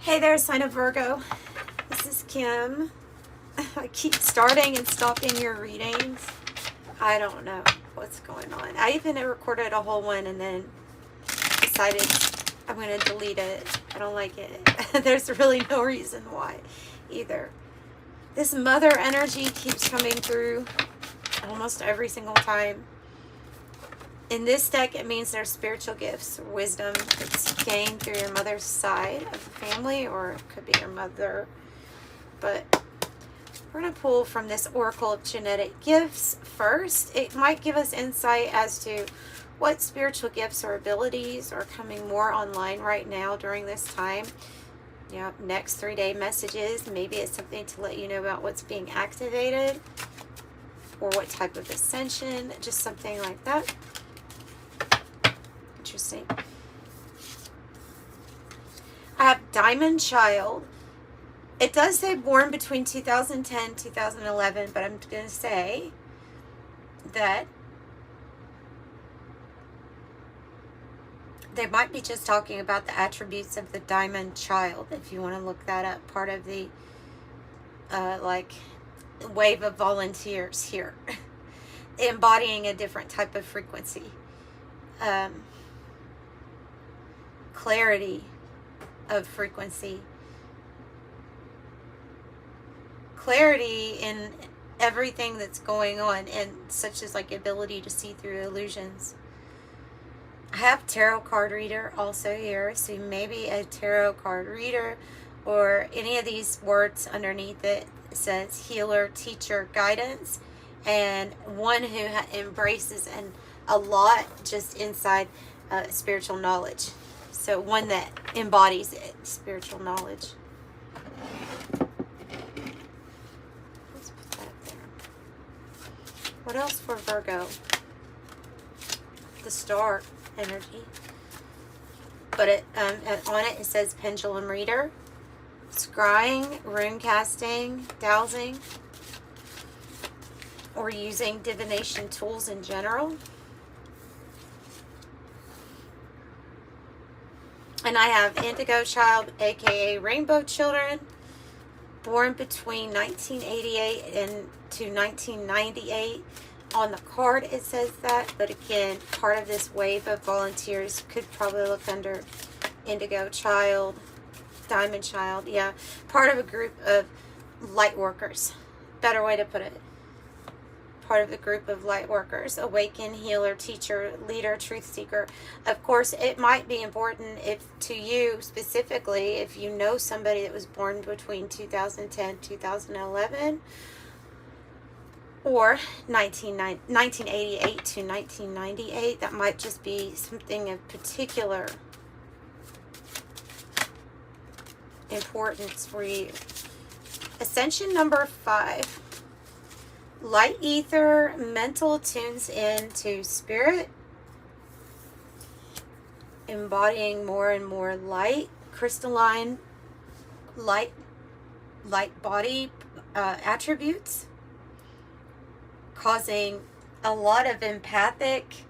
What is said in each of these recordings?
Hey there, sign of Virgo. This is Kim. I keep starting and stopping your readings. I don't know what's going on. I even recorded a whole one and then decided I'm going to delete it. I don't like it. There's really no reason why either. This mother energy keeps coming through almost every single time. In this deck, it means there's spiritual gifts, wisdom that's gained through your mother's side of the family, or it could be your mother. But we're going to pull from this Oracle of Genetic Gifts first. It might give us insight as to what spiritual gifts or abilities are coming more online right now during this time. You know, next 3-day messages. Maybe it's something to let you know about what's being activated or what type of ascension, just something like that. Interesting. I have Diamond Child. It does say born between 2010 and 2011, but I'm going to say that they might be just talking about the attributes of the Diamond Child, if you want to look that up. Part of the like wave of volunteers here, embodying a different type of frequency. Clarity of frequency, clarity in everything that's going on, and such as like ability to see through illusions. I have tarot card reader also here, so maybe a tarot card reader, or any of these words underneath it says healer, teacher, guidance, and one who embraces and a lot just inside spiritual knowledge. So one that embodies it, spiritual knowledge. Let's put that there. What else for Virgo? The star energy. But it on it says pendulum reader, scrying, rune casting, dowsing, or using divination tools in general. And I have Indigo Child, aka Rainbow Children, born between 1988 and to 1998. On the card it says that, but again, part of this wave of volunteers could probably look under Indigo Child, Diamond Child, yeah. Part of a group of light workers, better way to put it. Part of the group of light workers, awaken, healer, teacher, leader, truth seeker. Of course, it might be important if to you specifically, if you know somebody that was born between 2010 2011 or 1988 to 1998, that might just be something of particular importance for you. Ascension number 5. Light ether, mental tunes into spirit, embodying more and more light, crystalline, light body attributes, causing a lot of empathic,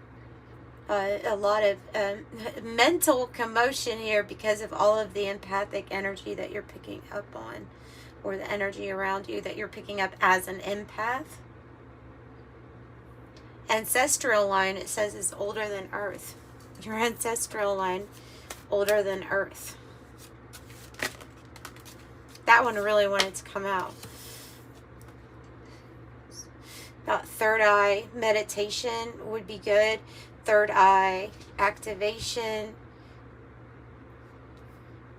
a lot of mental commotion here because of all of the empathic energy that you're picking up on, or the energy around you that you're picking up as an empath. Ancestral line, it says, is older than Earth. Your ancestral line, older than Earth. That one really wanted to come out. About third eye meditation would be good. Third eye activation.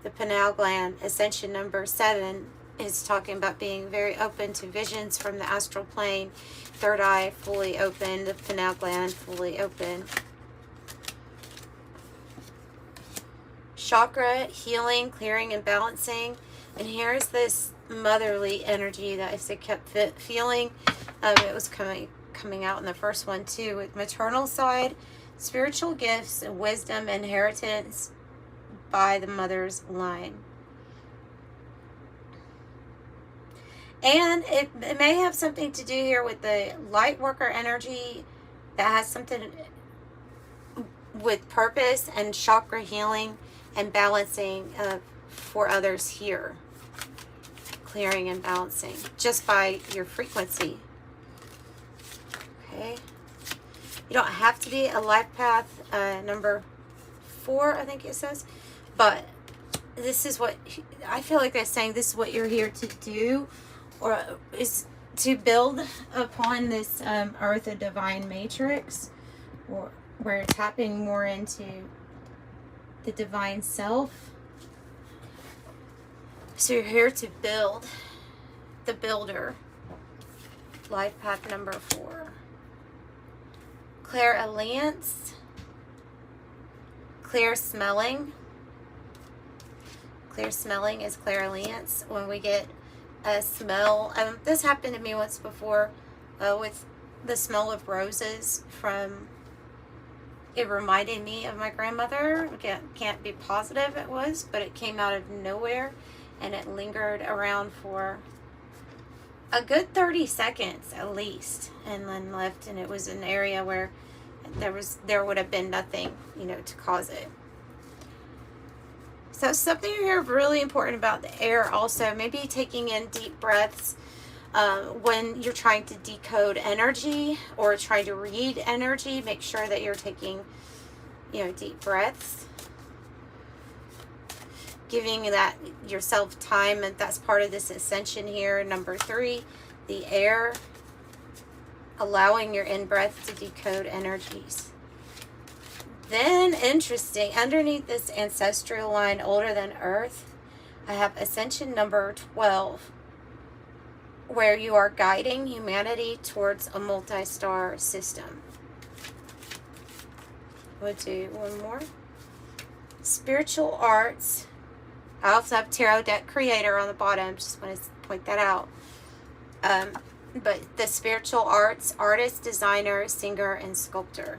The pineal gland, ascension number 7, is talking about being very open to visions from the astral plane. Third eye fully open, the pineal gland fully open. Chakra, healing, clearing, and balancing. And here's this motherly energy that I kept feeling. It was coming out in the first one too, with maternal side, spiritual gifts, and wisdom, inheritance by the mother's line. And it may have something to do here with the light worker energy that has something with purpose and chakra healing and balancing of for others here. Clearing and balancing just by your frequency. Okay. You don't have to be a life path number 4, I think it says. But this is what I feel like they're saying. This is what you're here to do, or is to build upon this earth, a divine matrix, or we're tapping more into the divine self. So you're here to build, the builder. Life path number 4. Clairalliance. Clear smelling. Clear smelling is clairalliance. When we get a smell, this happened to me once before with the smell of roses from, it reminded me of my grandmother. Can't be positive it was, but it came out of nowhere and it lingered around for a good 30 seconds at least, and then left, and it was an area where there would have been nothing, to cause it. So something here really important about the air also, maybe taking in deep breaths when you're trying to decode energy or trying to read energy. Make sure that you're taking, deep breaths. Giving that yourself time, and that's part of this ascension here. Number 3, the air. Allowing your in-breath to decode energies. Then, interesting, underneath this ancestral line, older than Earth, I have ascension number 12, where you are guiding humanity towards a multi-star system. We'll do one more. Spiritual arts. I also have Tarot Deck Creator on the bottom. Just want to point that out. But the spiritual arts, artist, designer, singer, and sculptor.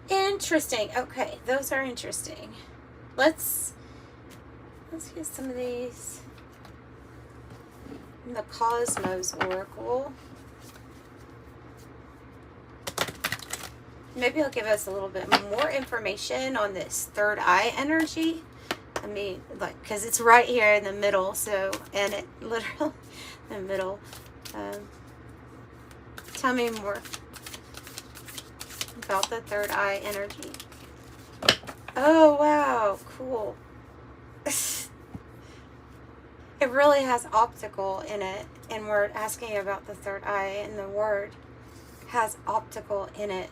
Interesting. Okay, those are interesting. Let's get some of these. The Cosmos Oracle. Maybe it'll give us a little bit more information on this third eye energy. I mean, because it's right here in the middle, so, and it literally in the middle. Tell me more about the third eye energy. Oh, wow, cool. It really has optical in it, and we're asking about the third eye, and the word has optical in it.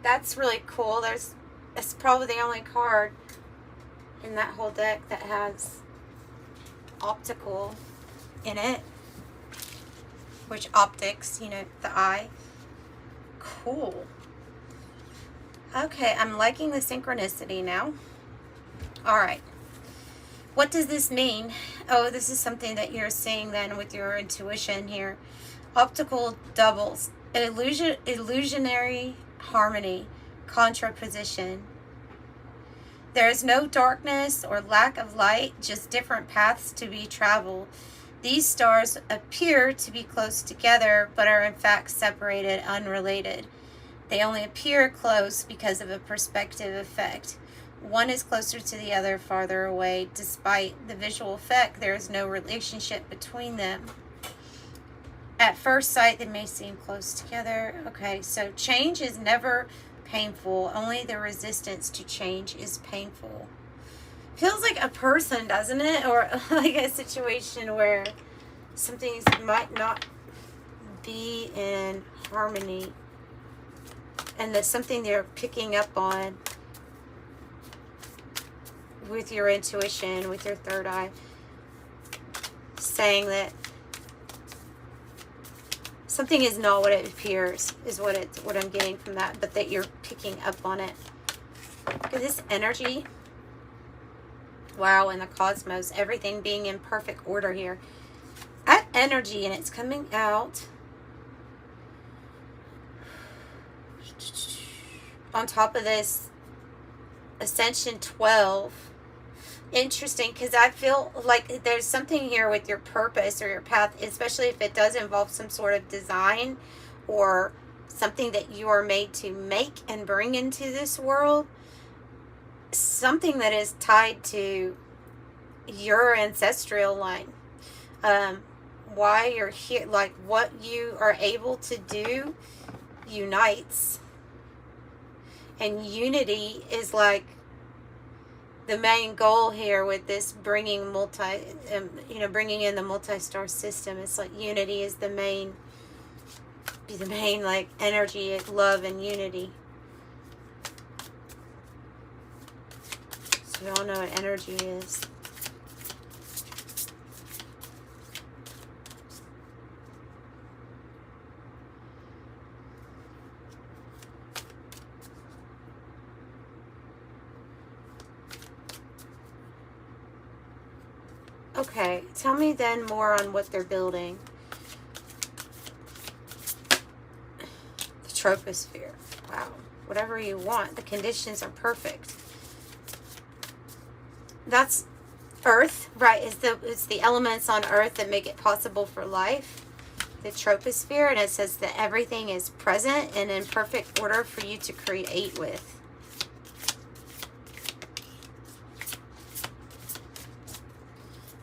That's really cool. It's probably the only card in that whole deck that has optical in it, which optics, the eye. Cool. Okay, I'm liking the synchronicity now. All right. What does this mean? Oh, this is something that you're seeing then with your intuition here. Optical doubles. Illusionary harmony. Contraposition. There is no darkness or lack of light, just different paths to be traveled. These stars appear to be close together, but are in fact separated, unrelated. They only appear close because of a perspective effect. One is closer to the other, farther away. Despite the visual effect, there is no relationship between them. At first sight, they may seem close together. Okay, so change is never painful. Only the resistance to change is painful. Feels like a person, doesn't it? Or like a situation where something might not be in harmony, and that's something they're picking up on with your intuition, with your third eye, saying that something is not what it appears, is what I'm getting from that, but that you're picking up on it. Look at this energy. Wow, in the cosmos, everything being in perfect order here. That energy, and it's coming out on top of this Ascension 12. Interesting, because I feel like there's something here with your purpose or your path, especially if it does involve some sort of design or something that you are made to make and bring into this world, something that is tied to your ancestral line. Why you're here, like what you are able to do unites, and unity is like the main goal here with this bringing bringing in the multi-star system. It's like unity is the main like energy, love and unity. So we all know what energy is. Okay, tell me then more on what they're building. The troposphere. Wow. Whatever you want. The conditions are perfect. That's Earth, right? It's the elements on Earth that make it possible for life. The troposphere, and it says that everything is present and in perfect order for you to create with.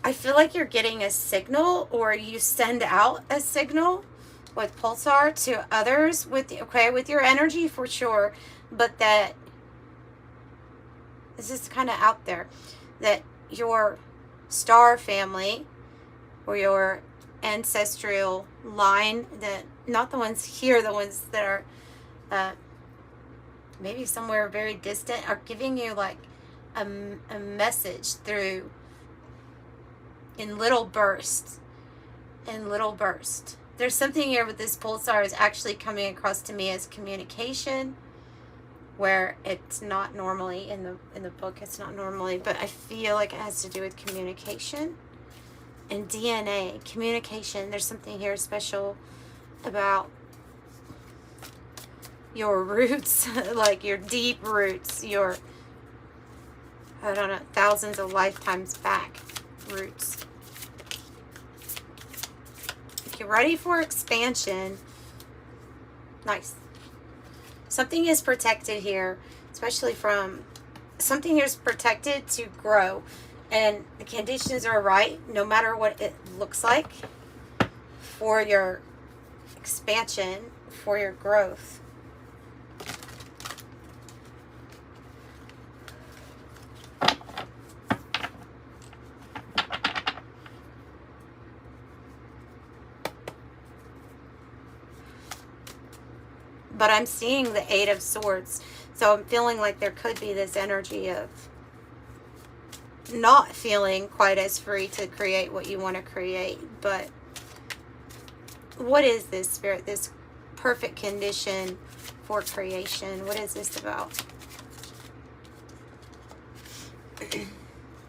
I feel like you're getting a signal, or you send out a signal with pulsar to others with your energy for sure, but that this is kind of out there, that your star family or your ancestral line, that not the ones here, the ones that are maybe somewhere very distant, are giving you like a message through in little bursts. There's something here with this pulsar is actually coming across to me as communication, where it's not normally in the book. It's not normally, but I feel like it has to do with communication and DNA. Communication. There's something here special about your roots, like your deep roots, your, I don't know, thousands of lifetimes back roots. If you're ready for expansion, nice. Something is protected here, especially from, something here is protected to grow, and the conditions are right, no matter what it looks like, for your expansion, for your growth. But I'm seeing the Eight of Swords. So I'm feeling like there could be this energy of not feeling quite as free to create what you want to create. But what is this, Spirit? This perfect condition for creation. What is this about?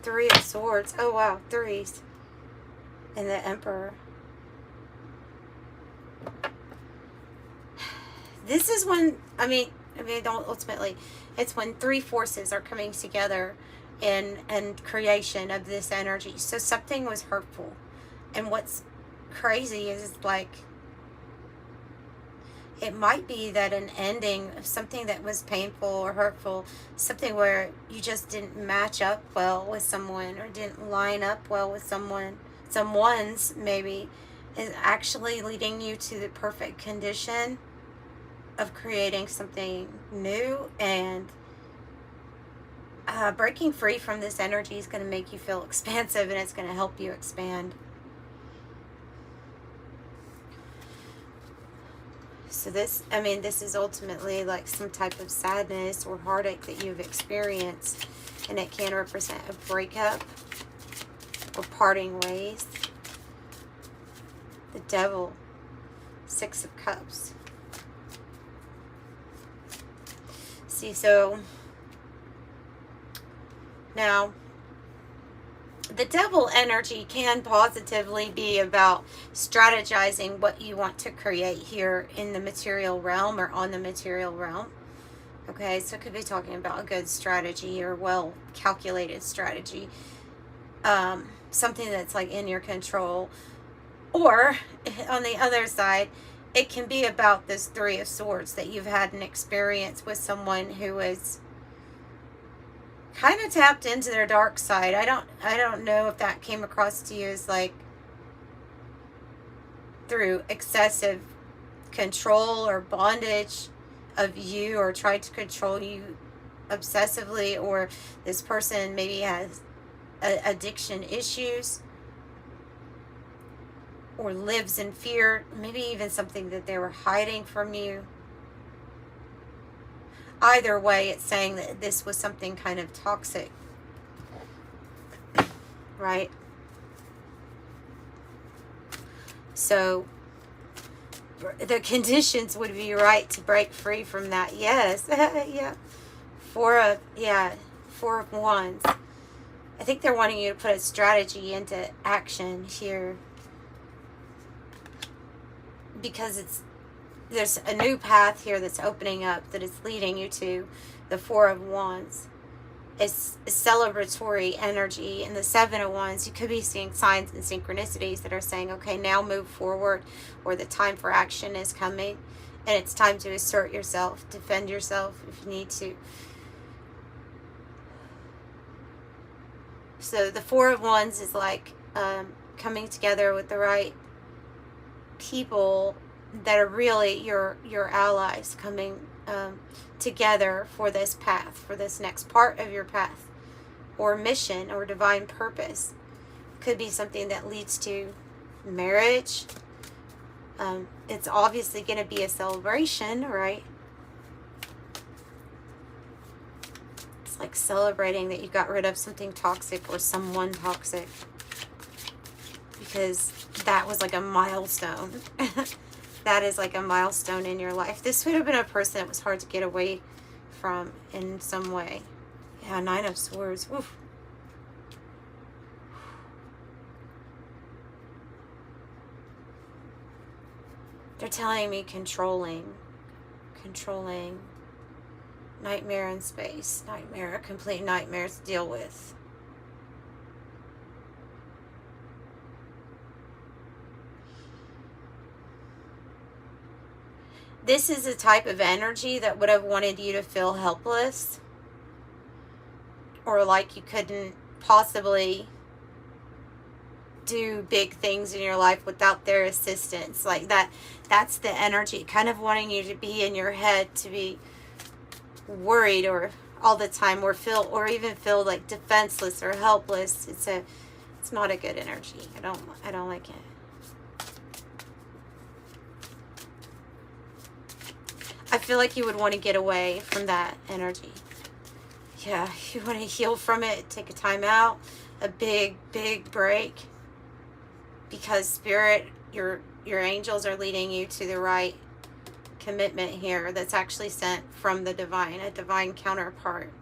Three of Swords. Oh, wow. Threes. And the Emperor. This is when, I mean, don't ultimately, it's when three forces are coming together in creation of this energy. So something was hurtful. And what's crazy is, like, it might be that an ending of something that was painful or hurtful, something where you just didn't match up well with someone, or didn't line up well with someone's maybe, is actually leading you to the perfect condition of creating something new. And breaking free from this energy is going to make you feel expansive, and it's going to help you expand. So this, I mean, this is ultimately like some type of sadness or heartache that you've experienced, and it can represent a breakup or parting ways. The Devil, Six of Cups. See, so now the Devil energy can positively be about strategizing what you want to create here in the material realm, or on the material realm. Okay, so it could be talking about a good strategy or well calculated strategy, something that's like in your control. Or on the other side, it can be about this Three of Swords, that you've had an experience with someone who was kind of tapped into their dark side. I don't know if that came across to you as like through excessive control or bondage of you, or tried to control you obsessively, or this person maybe has addiction issues or lives in fear, maybe even something that they were hiding from you. Either way, it's saying that this was something kind of toxic, right? So the conditions would be right to break free from that. Yes. Yeah. Four of Wands. I think they're wanting you to put a strategy into action here, because there's a new path here that's opening up, that is leading you to the Four of Wands. It's a celebratory energy. And the Seven of Wands, you could be seeing signs and synchronicities that are saying, okay, now move forward, or the time for action is coming, and it's time to assert yourself, defend yourself if you need to. So the Four of Wands is like coming together with the right people that are really your allies, coming together for this path, for this next part of your path, or mission, or divine purpose. Could be something that leads to marriage. It's obviously going to be a celebration, right? It's like celebrating that you got rid of something toxic or someone toxic, because that was like a milestone. That is like a milestone in your life. This would have been a person that was hard to get away from in some way. Yeah, Nine of Swords. Oof. They're telling me controlling. Nightmare in space. Nightmare, a complete nightmare to deal with. This is a type of energy that would have wanted you to feel helpless, or like you couldn't possibly do big things in your life without their assistance. Like that's the energy, kind of wanting you to be in your head, to be worried or all the time, or even feel like defenseless or helpless. It's not a good energy. I don't like it. I feel like you would want to get away from that energy. Yeah, you want to heal from it, take a time out, a big break. Because Spirit, your angels are leading you to the right commitment here that's actually sent from the divine, a divine counterpart.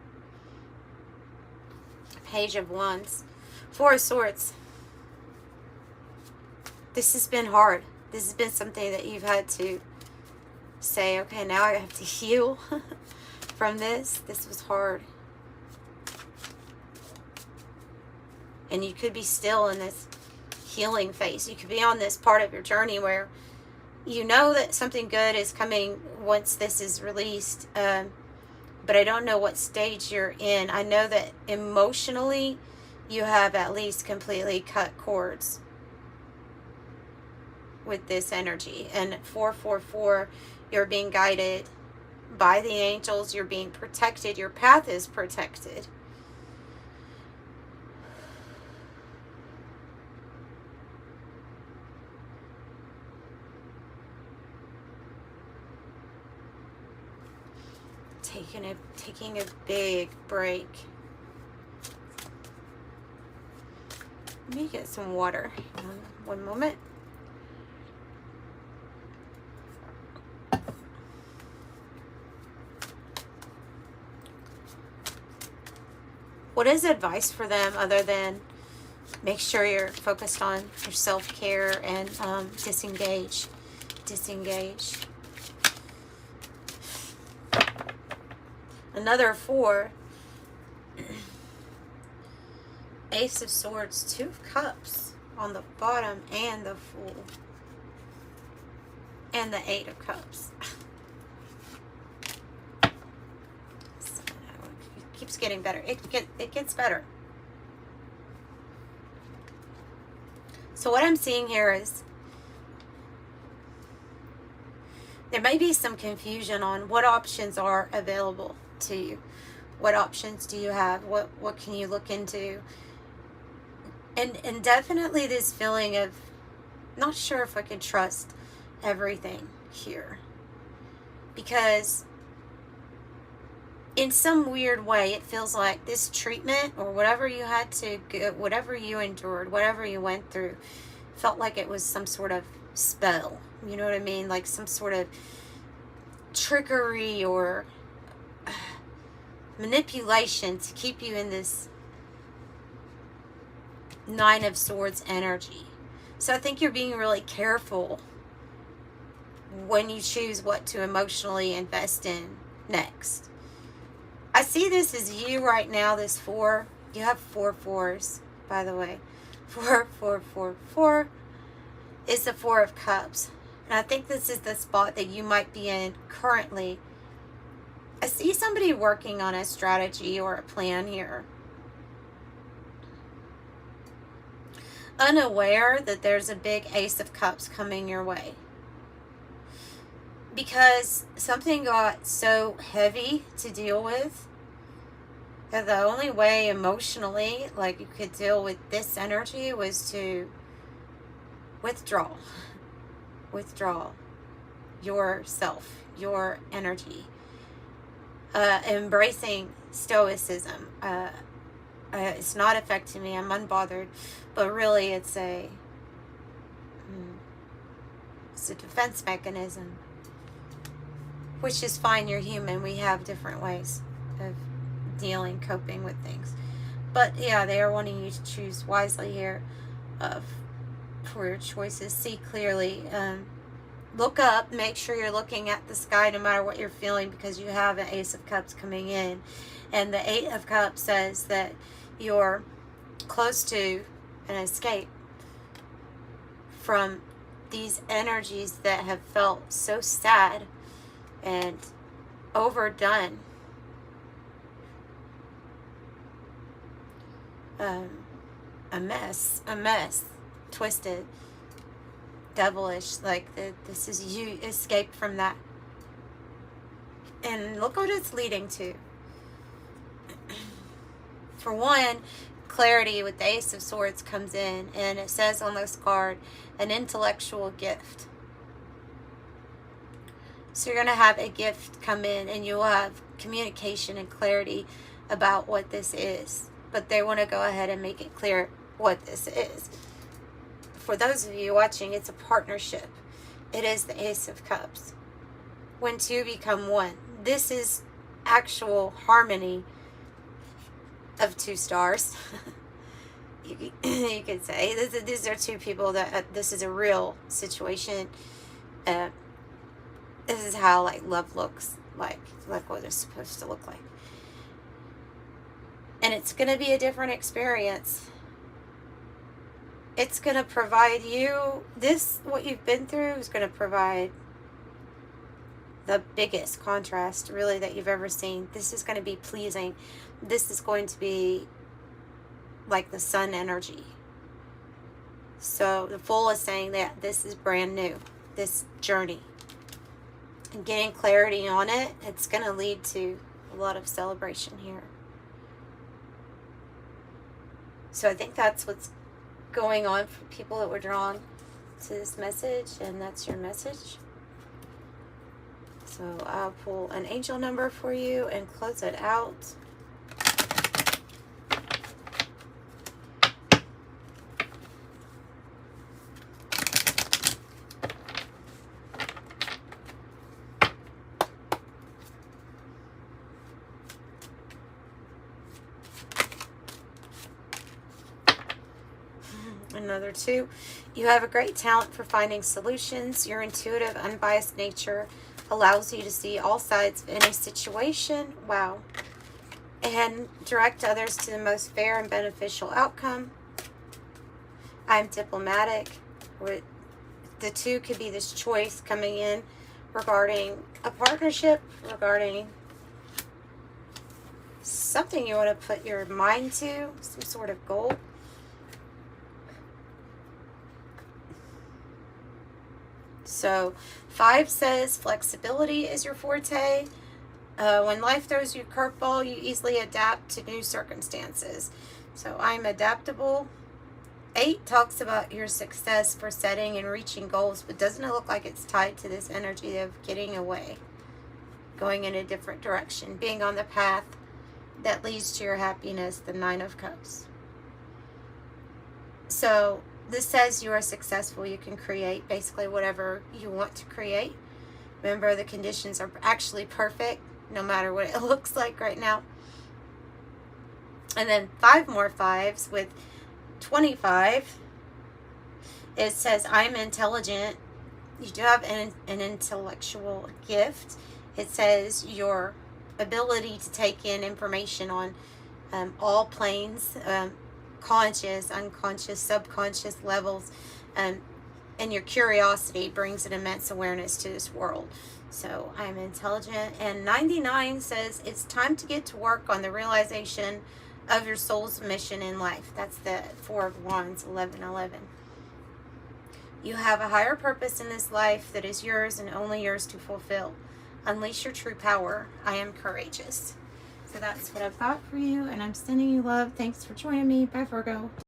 Page of Wands. Four of Swords. This has been hard. This has been something that you've had to say, okay, now I have to heal from this. This was hard. And you could be still in this healing phase. You could be on this part of your journey where you know that something good is coming once this is released, but I don't know what stage you're in. I know that emotionally you have at least completely cut cords with this energy. And 444, you're being guided by the angels. You're being protected. Your path is protected. Taking a big break. Let me get some water. One moment. What is advice for them other than make sure you're focused on your self-care and disengage? Another 4. Ace of Swords, 2 of Cups on the bottom, and the Fool. and the Eight of Cups. So, it keeps getting better. It gets better. So what I'm seeing here is there may be some confusion on what options are available to you. What options do you have? What can you look into? And definitely this feeling of not sure if I can trust everything here. Because in some weird way, it feels like this treatment or whatever you had to go, whatever you endured, whatever you went through, felt like it was some sort of spell. You know what I mean? Like some sort of trickery or manipulation to keep you in this Nine of Swords energy. So I think you're being really careful when you choose what to emotionally invest in next. I see this as you right now, this 4. You have 4 4s, by the way. 4, 4, 4, 4 is the 4 of Cups. And I think this is the spot that you might be in currently. I see somebody working on a strategy or a plan here. Unaware that there's a big Ace of Cups coming your way. Because something got so heavy to deal with that the only way emotionally, like, you could deal with this energy was to withdraw. Withdraw yourself, your energy. Embracing stoicism. It's not affecting me. I'm unbothered. But really, it's a defense mechanism. Which is fine. You're human. We have different ways of dealing, coping with things. But yeah, they are wanting you to choose wisely here for your choices. See clearly. Look up. Make sure you're looking at the sky no matter what you're feeling, because you have an Ace of Cups coming in. And the Eight of Cups says that you're close to an escape from these energies that have felt so sad and overdone. A mess, twisted, devilish, like this is you escaped from that. And look what it's leading to. For one, clarity with the Ace of Swords comes in, and it says on this card, an intellectual gift. So you're going to have a gift come in, and you'll have communication and clarity about what this is. But they want to go ahead and make it clear what this is. For those of you watching, it's a partnership. It is the Ace of Cups. When two become one. This is actual harmony of 2 stars. you could say. These are 2 people that, this is a real situation. This is how, like, love looks like what it's supposed to look like. And it's going to be a different experience. It's going to provide you, what you've been through is going to provide the biggest contrast, really, that you've ever seen. This is going to be pleasing. This is going to be like the sun energy. So the Fool is saying that this is brand new, this journey. And getting clarity on it, it's going to lead to a lot of celebration here. So I think that's what's going on for people that were drawn to this message, and that's your message. So I'll pull an angel number for you and close it out. Another 2. You have a great talent for finding solutions. Your intuitive, unbiased nature allows you to see all sides of any situation. Wow. And direct others to the most fair and beneficial outcome. I'm diplomatic. the 2 could be this choice coming in regarding a partnership, regarding something you want to put your mind to, some sort of goal. So 5 says flexibility is your forte. When life throws you a curveball, you easily adapt to new circumstances. So I'm adaptable. 8 talks about your success for setting and reaching goals, but doesn't it look like it's tied to this energy of getting away, going in a different direction, being on the path that leads to your happiness, the 9 of Cups. So this says you are successful. You can create basically whatever you want to create. Remember, the conditions are actually perfect, no matter what it looks like right now. And then 5 more 5s with 25. It says, I'm intelligent. You do have an intellectual gift. It says your ability to take in information on all planes, conscious, unconscious, subconscious levels, and your curiosity brings an immense awareness to this world. So I'm intelligent. And 99 says it's time to get to work on the realization of your soul's mission in life. That's the 4 of Wands, 1111. You have a higher purpose in this life that is yours and only yours to fulfill. Unleash your true power. I am courageous. So that's what I've got for you, and I'm sending you love. Thanks for joining me. Bye, Virgo.